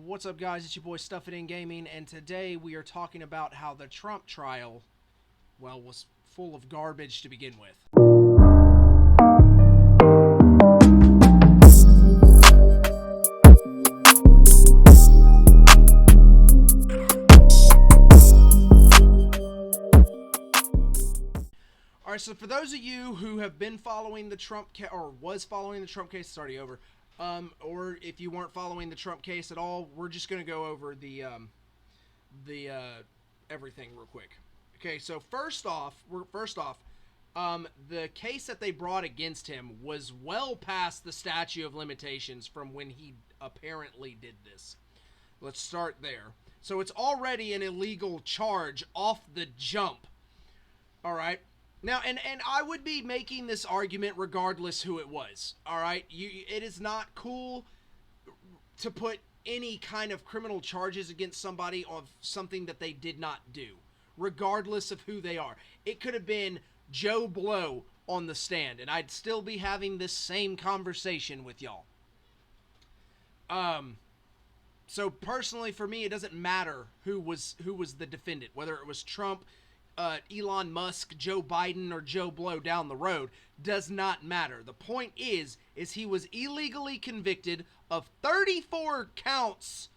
What's up, guys? It's your boy Stuff It In Gaming, and today we are talking about how the Trump trial, well, was full of garbage to begin with. Alright, so for those of you who have been following the Trump case, or was following the Trump case, it's already over, or if you weren't following the Trump case at all, we're just going to go over the everything real quick. Okay, so first off, the case that they brought against him was well past the statute of limitations from when he apparently did this. Let's start there. So it's already an illegal charge off the jump. All right. Now, and I would be making this argument regardless who it was, all right? It is not cool to put any kind of criminal charges against somebody of something that they did not do, regardless of who they are. It could have been Joe Blow on the stand, and I'd still be having this same conversation with y'all. So personally, for me, it doesn't matter who was the defendant, whether it was Trump, Elon Musk, Joe Biden, or Joe Blow down the road, does not matter. The point is he was illegally convicted of 34 counts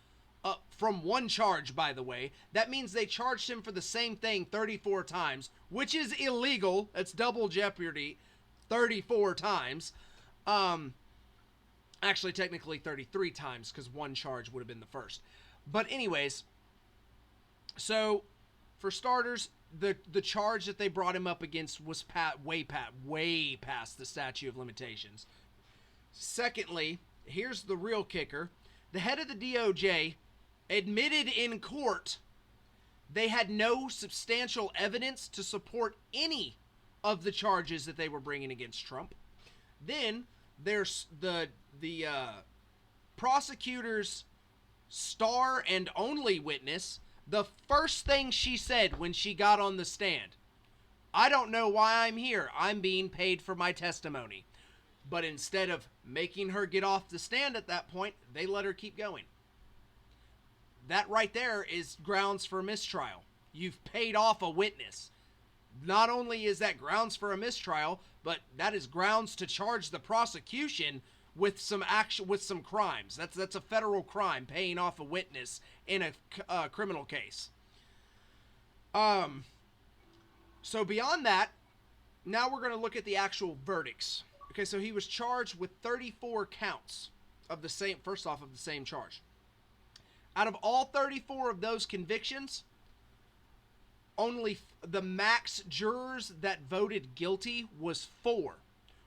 from one charge, by the way. That means they charged him for the same thing 34 times, which is illegal. It's double jeopardy 34 times. Actually, technically 33 times, because one charge would have been the first. But anyways, so for starters, the charge that they brought him up against was way past the statute of limitations. Secondly, here's the real kicker. The head of the DOJ admitted in court they had no substantial evidence to support any of the charges that they were bringing against Trump. Then there's the prosecutor's star and only witness. The first thing she said when she got on the stand: I don't know why I'm here. I'm being paid for my testimony. But instead of making her get off the stand at that point, they let her keep going. That right there is grounds for mistrial. You've paid off a witness. Not only is that grounds for a mistrial, but that is grounds to charge the prosecution with some crimes. That's a federal crime, paying off a witness in a criminal case. So beyond that, now we're going to look at the actual verdicts. Okay, so he was charged with 34 counts of the same charge. Out of all 34 of those convictions, only the max jurors that voted guilty was 4.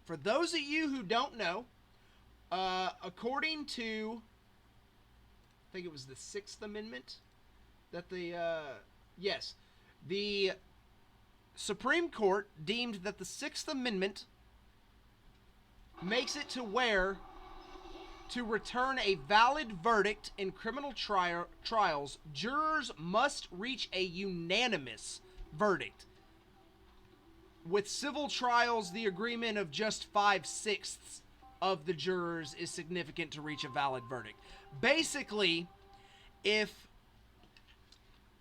For those of you who don't know, according to, I think it was the 6th Amendment, that the Supreme Court deemed that the 6th Amendment makes it to where to return a valid verdict in criminal trials, jurors must reach a unanimous verdict. With civil trials, the agreement of just 5/6 of the jurors is significant to reach a valid verdict. Basically, if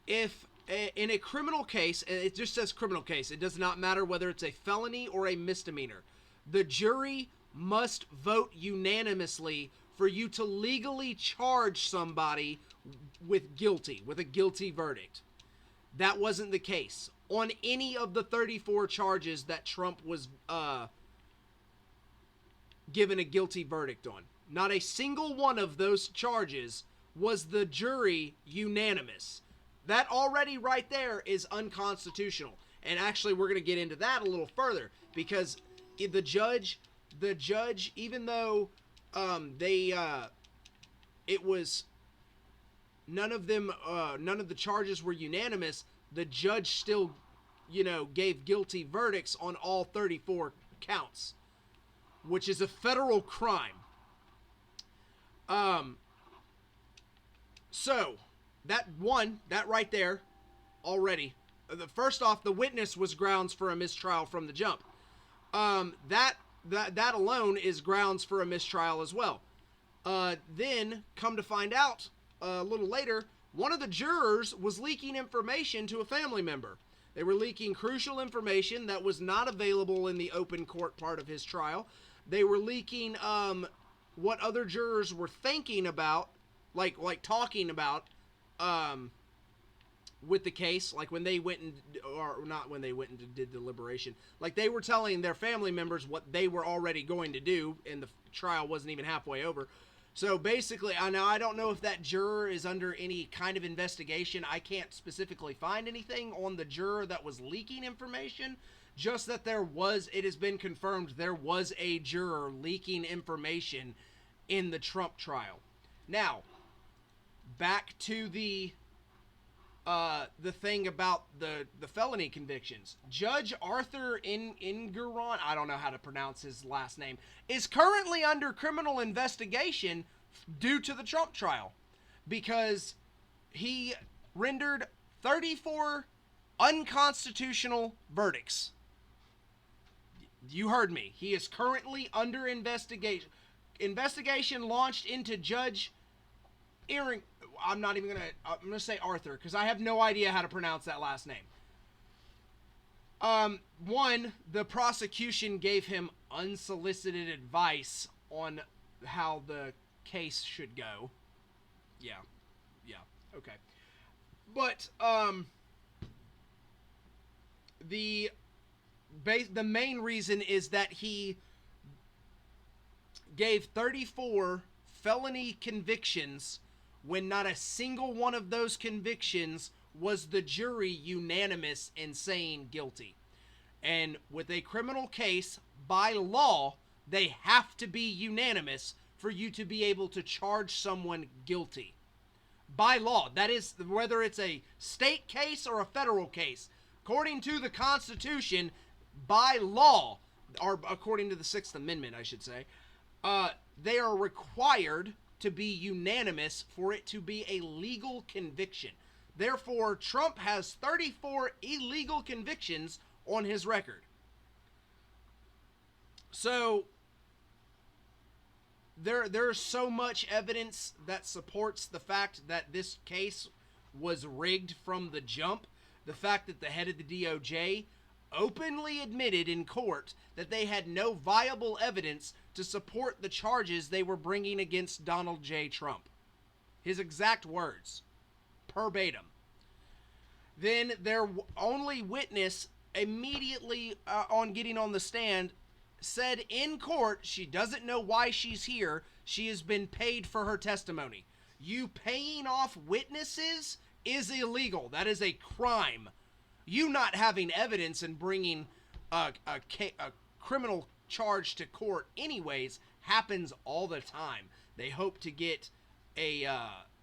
in a criminal case, it just says criminal case, it does not matter whether it's a felony or a misdemeanor, the jury must vote unanimously for you to legally charge somebody with a guilty verdict. That wasn't the case on any of the 34 charges that Trump was given a guilty verdict on. Not a single one of those charges was the jury unanimous. That already right there is unconstitutional. And actually, we're going to get into that a little further, because the judge, even though it was none of the charges were unanimous, the judge still, gave guilty verdicts on all 34 counts, which is a federal crime. So that right there already, first off, the witness was grounds for a mistrial from the jump. That alone is grounds for a mistrial as well. Then come to find out, a little later, one of the jurors was leaking information to a family member. They were leaking crucial information that was not available in the open court part of his trial. They were leaking what other jurors were thinking about, like talking about with the case, like when they went and, or not when they went and did deliberation, like they were telling their family members what they were already going to do, and the trial wasn't even halfway over. So basically, I don't know if that juror is under any kind of investigation. I can't specifically find anything on the juror that was leaking information, just that it has been confirmed there was a juror leaking information in the Trump trial. Now, back to the thing about the felony convictions. Judge Arthur Ingeron, I don't know how to pronounce his last name, is currently under criminal investigation due to the Trump trial because he rendered 34 unconstitutional verdicts. You heard me. He is currently under investigation. Investigation launched into Judge Erin. I'm going to say Arthur because I have no idea how to pronounce that last name. One, the prosecution gave him unsolicited advice on how the case should go. Yeah, okay. But, the main reason is that he gave 34 felony convictions when not a single one of those convictions was the jury unanimous in saying guilty. And with a criminal case, by law, they have to be unanimous for you to be able to charge someone guilty. By law. That is, whether it's a state case or a federal case. According to the Constitution, by law, or according to the Sixth Amendment, I should say, they are required to be unanimous for it to be a legal conviction. Therefore, Trump has 34 illegal convictions on his record. So, there's so much evidence that supports the fact that this case was rigged from the jump. The fact that the head of the DOJ openly admitted in court that they had no viable evidence to support the charges they were bringing against Donald J. Trump. His exact words. Verbatim. Then their only witness immediately on getting on the stand said in court she doesn't know why she's here. She has been paid for her testimony. You paying off witnesses is illegal. That is a crime. You not having evidence and bringing a criminal charge to court anyways happens all the time. They hope to get a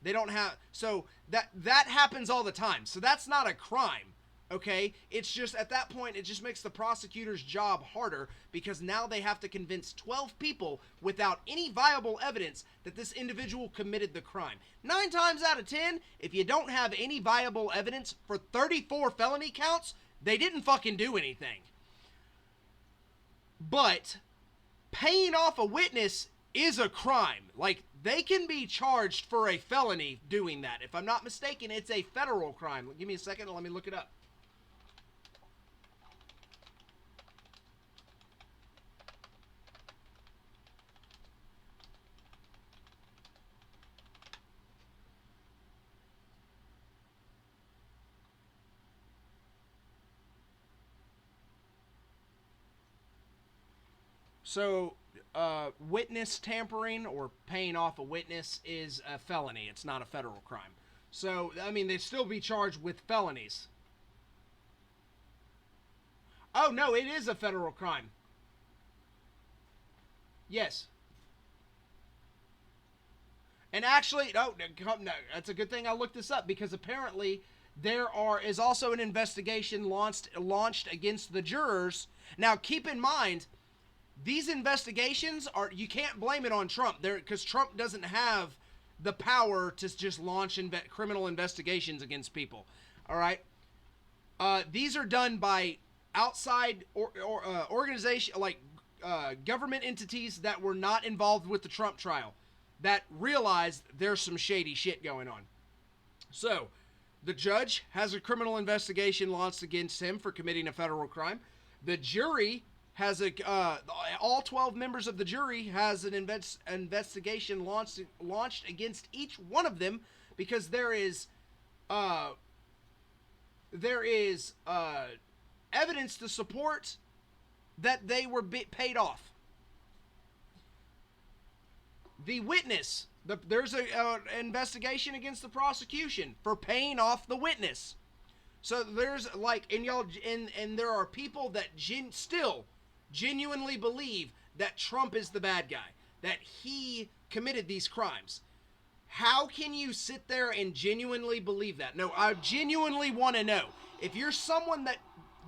they don't have, so that happens all the time. So that's not a crime. Okay, it's just at that point it just makes the prosecutor's job harder because now they have to convince 12 people without any viable evidence that this individual committed the crime. 9 times out of 10, if you don't have any viable evidence for 34 felony counts, they didn't fucking do anything. But paying off a witness is a crime. Like, they can be charged for a felony doing that. If I'm not mistaken, it's a federal crime. Give me a second, let me look it up. So, witness tampering or paying off a witness is a felony. It's not a federal crime. So, I mean, they'd still be charged with felonies. Oh, no, it is a federal crime. Yes. And actually, no, that's a good thing I looked this up because apparently there is also an investigation launched against the jurors. Now, keep in mind, these investigations you can't blame it on Trump there because Trump doesn't have the power to just launch criminal investigations against people. All right. These are done by outside organization, like government entities that were not involved with the Trump trial. that realized there's some shady shit going on. So, the judge has a criminal investigation launched against him for committing a federal crime. The jury has all 12 members of the jury has an investigation launched against each one of them because there is evidence to support that they were paid off. The witness, there's an investigation against the prosecution for paying off the witness. So there's and there are people that still genuinely believe that Trump is the bad guy, that he committed these crimes. How can you sit there and genuinely believe that? No, I genuinely want to know. If you're someone that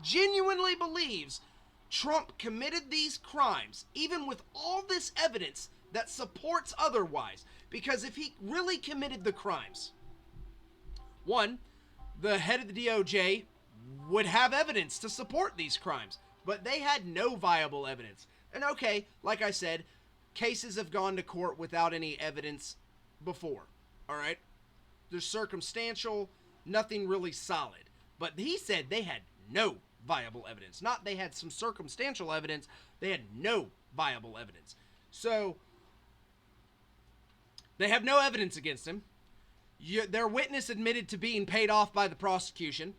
genuinely believes Trump committed these crimes, even with all this evidence that supports otherwise, because if he really committed the crimes, one, the head of the DOJ would have evidence to support these crimes, but they had no viable evidence. And okay, like I said, cases have gone to court without any evidence before, all right? There's circumstantial, nothing really solid. But he said they had no viable evidence. Not they had some circumstantial evidence, they had no viable evidence. So, they have no evidence against him. Their witness admitted to being paid off by the prosecution.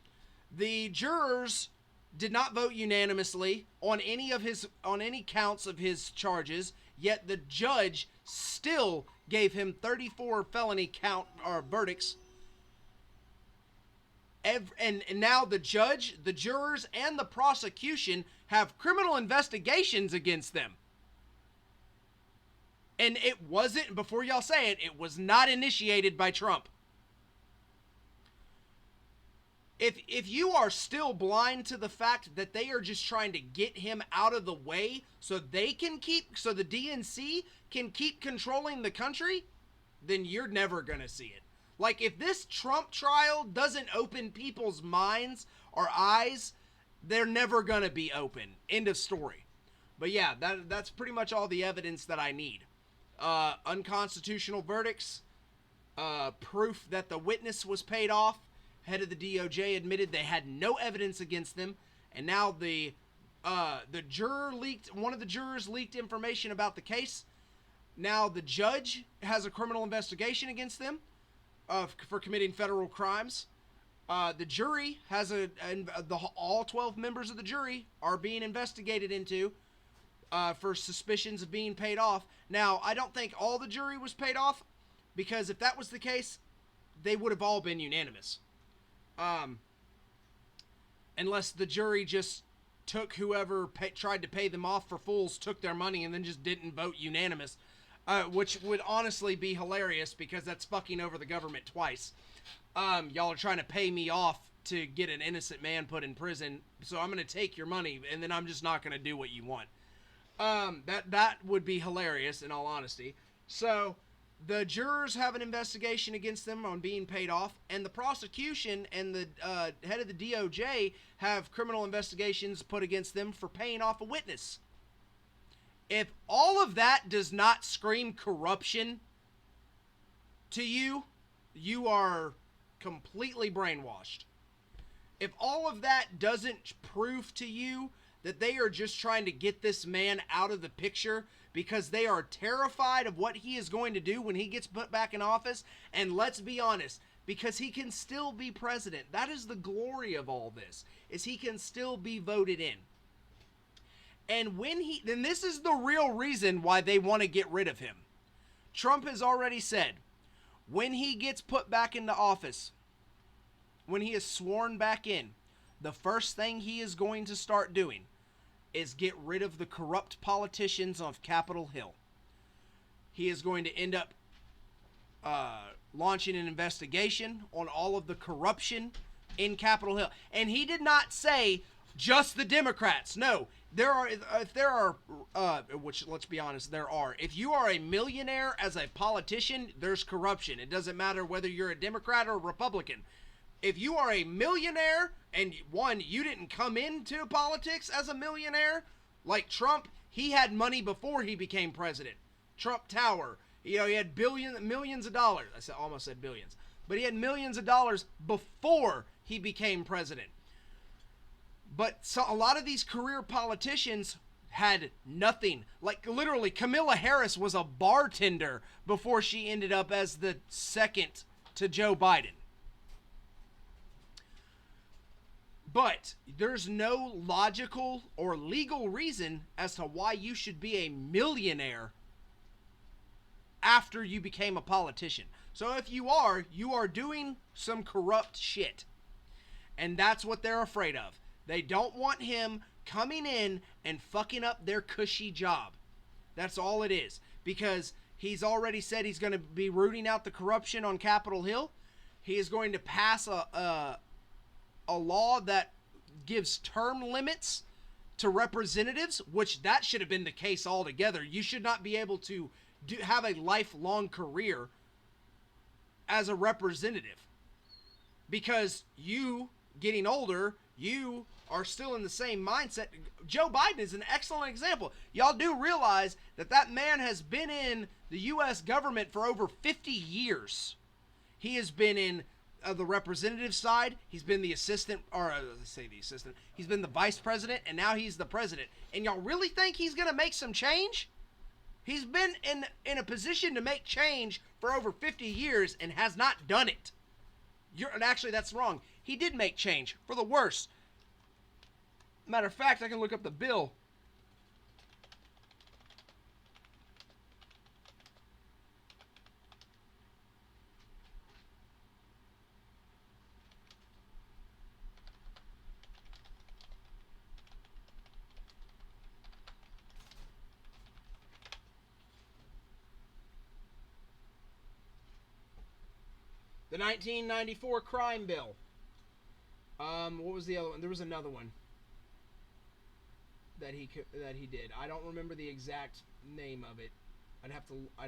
The jurors did not vote unanimously on any counts of his charges, yet the judge still gave him 34 felony verdicts. And now the judge, the jurors, and the prosecution have criminal investigations against them. And it wasn't, before y'all say it was not initiated by Trump. If you are still blind to the fact that they are just trying to get him out of the way so the DNC can keep controlling the country, then you're never going to see it. Like, if this Trump trial doesn't open people's minds or eyes, they're never going to be open. End of story. But yeah, that's pretty much all the evidence that I need. Unconstitutional verdicts, proof that the witness was paid off. Head of the DOJ admitted they had no evidence against them, and now one of the jurors leaked information about the case. Now the judge has a criminal investigation against them for committing federal crimes. The jury has all 12 members of the jury are being investigated into for suspicions of being paid off. Now, I don't think all the jury was paid off, because if that was the case, they would have all been unanimous. Unless the jury just took whoever tried to pay them off for fools, took their money, and then just didn't vote unanimous, which would honestly be hilarious, because that's fucking over the government twice. Y'all are trying to pay me off to get an innocent man put in prison, so I'm going to take your money, and then I'm just not going to do what you want. That would be hilarious, in all honesty. So, the jurors have an investigation against them on being paid off, and the prosecution and the head of the DOJ have criminal investigations put against them for paying off a witness. If all of that does not scream corruption to you, you are completely brainwashed. If all of that doesn't prove to you that they are just trying to get this man out of the picture because they are terrified of what he is going to do when he gets put back in office, and let's be honest, because he can still be president. That is the glory of all this, is he can still be voted in. And then this is the real reason why they want to get rid of him. Trump has already said, when he gets put back into office, when he is sworn back in, the first thing he is going to start doing is get rid of the corrupt politicians of Capitol Hill. He is going to end up launching an investigation on all of the corruption in Capitol Hill. And he did not say just the Democrats. No, which, let's be honest, there are. If you are a millionaire as a politician, there's corruption. It doesn't matter whether you're a Democrat or a Republican. If you are a millionaire, and you didn't come into politics as a millionaire, like Trump, he had money before he became president. Trump Tower, He had millions of dollars. Almost said billions. But he had millions of dollars before he became president. But so a lot of these career politicians had nothing. Like literally, Kamala Harris was a bartender before she ended up as the second to Joe Biden. But there's no logical or legal reason as to why you should be a millionaire after you became a politician. So if you are doing some corrupt shit. And that's what they're afraid of. They don't want him coming in and fucking up their cushy job. That's all it is. Because he's already said he's going to be rooting out the corruption on Capitol Hill. He is going to pass a law that gives term limits to representatives, which that should have been the case altogether. You should not be able to have a lifelong career as a representative. Because you, getting older, you are still in the same mindset. Joe Biden is an excellent example. Y'all do realize that man has been in the U.S. government for over 50 years. He has been in the representative side. He's been the assistant, or let's say the assistant. He's been the vice president, and now he's the president. And y'all really think he's going to make some change? He's been in a position to make change for over 50 years and has not done it. And actually, that's wrong. He did make change for the worse. Matter of fact, I can look up the bill. The 1994 crime bill. What was the other one? There was another one that he did. I don't remember the exact name of it. I'd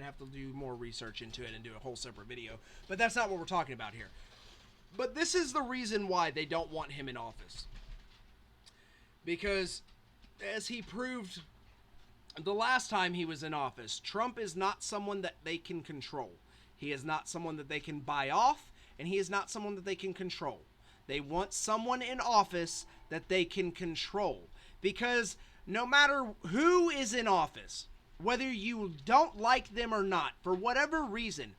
have to do more research into it and do a whole separate video. But that's not what we're talking about here. But this is the reason why they don't want him in office. Because as he proved the last time he was in office, Trump is not someone that they can control. He is not someone that they can buy off, and he is not someone that they can control. They want someone in office that they can control. Because no matter who is in office, whether you don't like them or not, for whatever reason,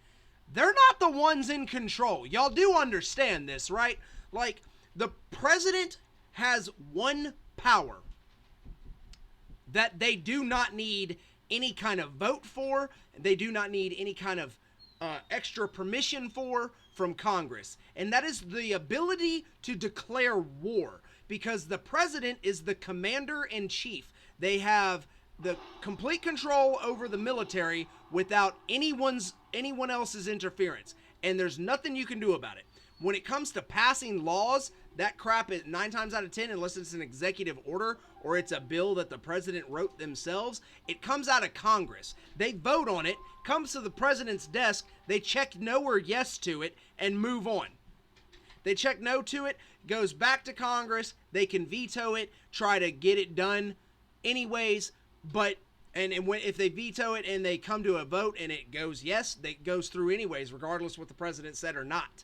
they're not the ones in control. Y'all do understand this, right? Like, the president has one power that they do not need any kind of vote for. They do not need any kind of extra permission from Congress. And that is the ability to declare war. Because the president is the commander-in-chief. They have the complete control over the military without anyone else's interference. And there's nothing you can do about it. When it comes to passing laws, that crap is 9 times out of 10, unless it's an executive order or it's a bill that the president wrote themselves, it comes out of Congress. They vote on it, comes to the president's desk, they check no or yes to it, and move on. They check no to it, goes back to Congress, they can veto it, try to get it done anyways, but if they veto it and they come to a vote and it goes yes, it goes through anyways, regardless what the president said or not.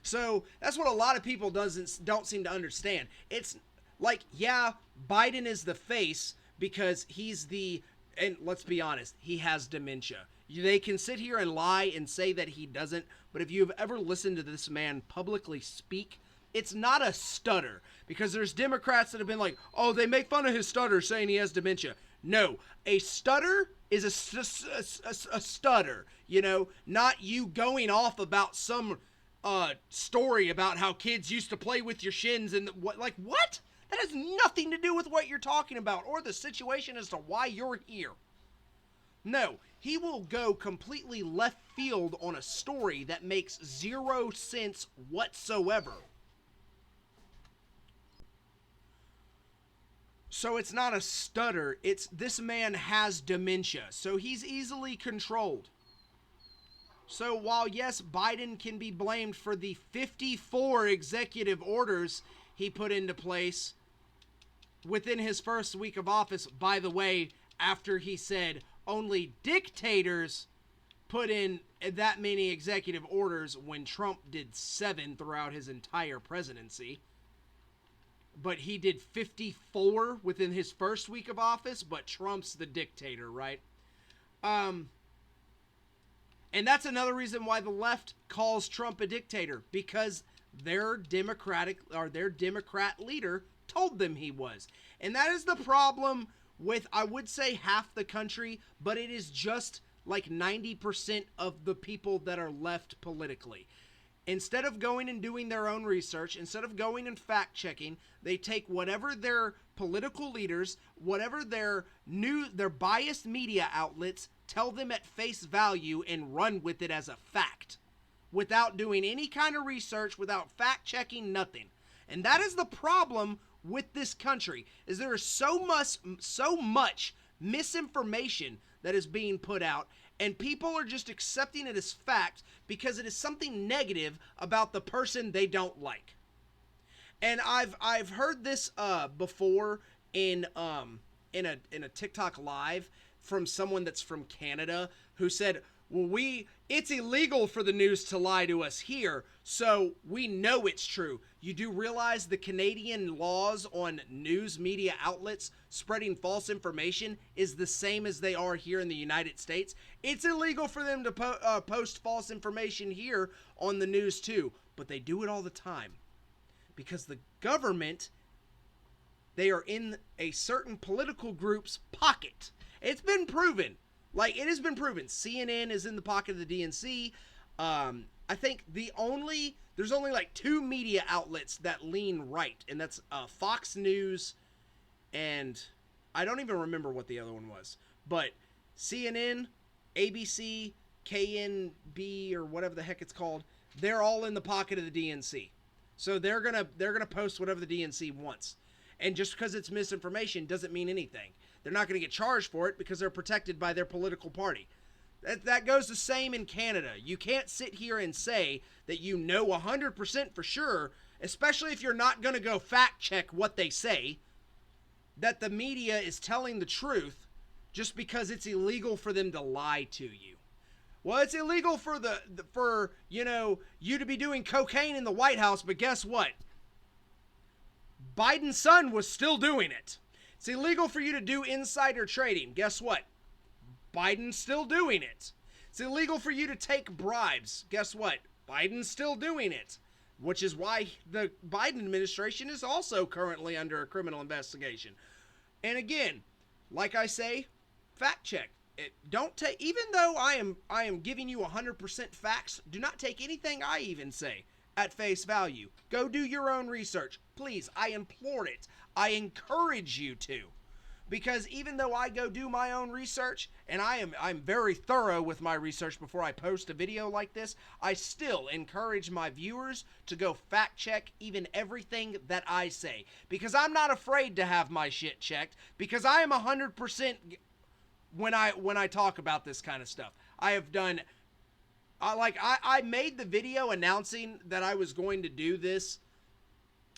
So that's what a lot of people don't seem to understand. It's like, yeah, Biden is the face because and let's be honest, he has dementia. They can sit here and lie and say that he doesn't, but if you've ever listened to this man publicly speak, it's not a stutter, because there's Democrats that have been like, oh, they make fun of his stutter saying he has dementia. No, a stutter is a stutter, not you going off about some story about how kids used to play with your shins and what? That has nothing to do with what you're talking about or the situation as to why you're here. No, he will go completely left field on a story that makes zero sense whatsoever. So it's not a stutter, it's this man has dementia, so he's easily controlled. So while yes, Biden can be blamed for the 54 executive orders he put into place within his first week of office, by the way, after he said only dictators put in that many executive orders when Trump did 7 throughout his entire presidency. But he did 54 within his first week of office, but Trump's the dictator, right? And that's another reason why the left calls Trump a dictator, because their Democrat leader told them he was. And that is the problem with, I would say, half the country, but it is just like 90% of the people that are left politically. Instead of going and doing their own research, instead of going and fact-checking, they take whatever their political leaders, whatever their biased media outlets tell them at face value and run with it as a fact, without doing any kind of research, without fact-checking, nothing. And that is the problem with this country, is there is so much misinformation that is being put out, and people are just accepting it as fact because it is something negative about the person they don't like. And I've heard this before in a TikTok live from someone that's from Canada who said, well, it's illegal for the news to lie to us here, so we know it's true. You do realize the Canadian laws on news media outlets spreading false information is the same as they are here in the United States. It's illegal for them to post false information here on the news too, but they do it all the time because the government, they are in a certain political group's pocket. It's been proven. Like, it has been proven. CNN is in the pocket of the DNC. I think there's only like 2 media outlets that lean right, and that's Fox News, and I don't even remember what the other one was. But CNN, ABC, KNB, or whatever the heck it's called, they're all in the pocket of the DNC. So they're gonna post whatever the DNC wants. And just because it's misinformation doesn't mean anything. They're not going to get charged for it because they're protected by their political party. That goes the same in Canada. You can't sit here and say that you know 100% for sure, especially if you're not going to go fact check what they say, that the media is telling the truth just because it's illegal for them to lie to you. Well, it's illegal for you to be doing cocaine in the White House, but guess what? Biden's son was still doing it. It's illegal for you to do insider trading. Guess what? Biden's still doing it. It's illegal for you to take bribes. Guess what? Biden's still doing it. Which is why the Biden administration is also currently under a criminal investigation. And again, like I say, fact check. Even though I am giving you 100% facts, do not take anything I even say at face value. Go do your own research. Please, I implore it. I encourage you to. Because even though I go do my own research, and I'm very thorough with my research before I post a video like this, I still encourage my viewers to go fact check even everything that I say. Because I'm not afraid to have my shit checked, because I am 100% when I talk about this kind of stuff. I have done... I made the video announcing that I was going to do this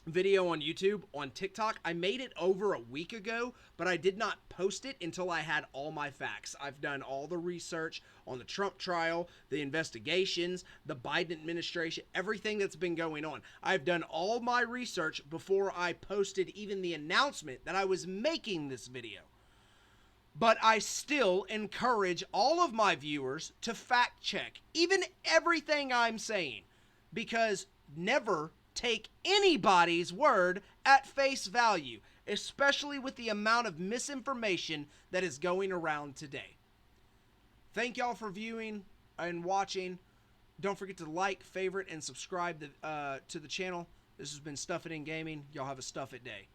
video on YouTube, on TikTok. I made it over a week ago, but I did not post it until I had all my facts. I've done all the research on the Trump trial, the investigations, the Biden administration, everything that's been going on. I've done all my research before I posted even the announcement that I was making this video. But I still encourage all of my viewers to fact check even everything I'm saying, because never take anybody's word at face value, especially with the amount of misinformation that is going around today. Thank y'all for viewing and watching. Don't forget to like, favorite, and subscribe to the channel. This has been Stuff It In Gaming. Y'all have a Stuff It Day.